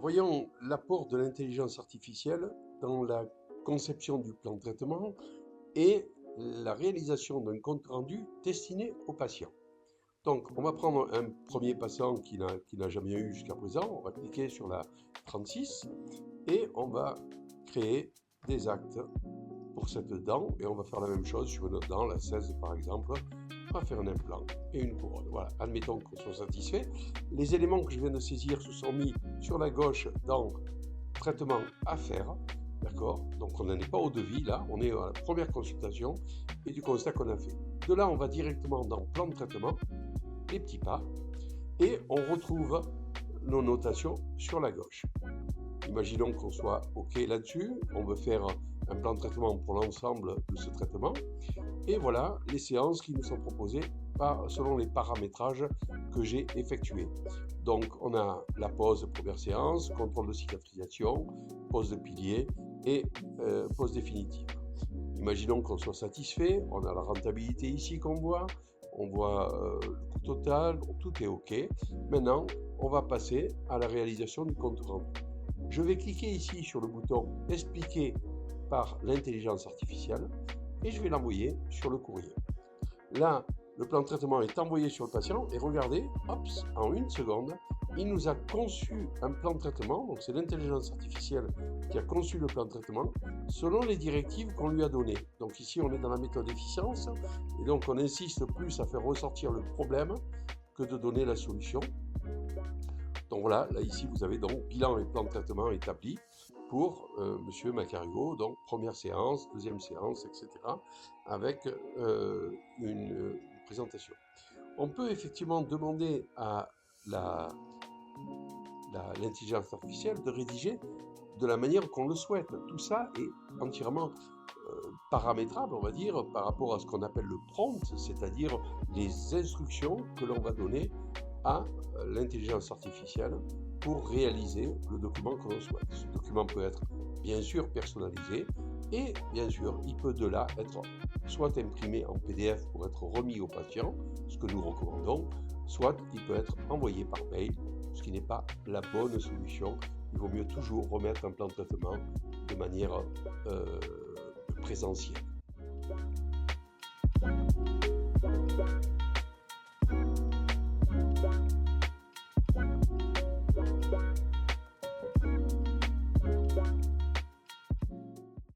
Voyons l'apport de l'intelligence artificielle dans la conception du plan de traitement et la réalisation d'un compte rendu destiné au patient. Donc, on va prendre un premier patient qui n'a jamais eu jusqu'à présent, on va cliquer sur la 36 et on va créer des actes pour cette dent et on va faire la même chose sur une autre dent, la 16 par exemple. On va faire un implant et une couronne. Voilà, admettons qu'on soit satisfait. Les éléments que je viens de saisir se sont mis sur la gauche dans traitement à faire. D'accord? Donc on n'en est pas au devis là, on est à la première consultation et du constat qu'on a fait. De là, on va directement dans plan de traitement, les petits pas, et on retrouve nos notations sur la gauche. Imaginons qu'on soit OK là-dessus, on veut faire un plan de traitement pour l'ensemble de ce traitement, et voilà les séances qui nous sont proposées selon les paramétrages que j'ai effectués. Donc on a la pose première séance, contrôle de cicatrisation, pose de pilier et pose définitive. Imaginons qu'on soit satisfait, on a la rentabilité ici qu'on voit, on voit le coût total, tout est OK. Maintenant, on va passer à la réalisation du compte rendu. Je vais cliquer ici sur le bouton expliquer par l'intelligence artificielle et je vais l'envoyer sur le courrier. Là, le plan de traitement est envoyé sur le patient et regardez, hop, en une seconde, il nous a conçu un plan de traitement, donc c'est l'intelligence artificielle qui a conçu le plan de traitement selon les directives qu'on lui a données. Donc ici, on est dans la méthode efficience et donc on insiste plus à faire ressortir le problème que de donner la solution. Donc voilà, là ici vous avez donc bilan et plan de traitement établi pour Monsieur Macario, donc première séance, deuxième séance, etc. avec une présentation. On peut effectivement demander à l'intelligence artificielle de rédiger de la manière qu'on le souhaite. Tout ça est entièrement paramétrable, on va dire, par rapport à ce qu'on appelle le prompt, c'est-à-dire les instructions que l'on va donner à l'intelligence artificielle pour réaliser le document que l'on souhaite. Ce document peut être bien sûr personnalisé et bien sûr il peut de là être soit imprimé en PDF pour être remis au patient, ce que nous recommandons, soit il peut être envoyé par mail, ce qui n'est pas la bonne solution. Il vaut mieux toujours remettre un plan de traitement de manière présentielle.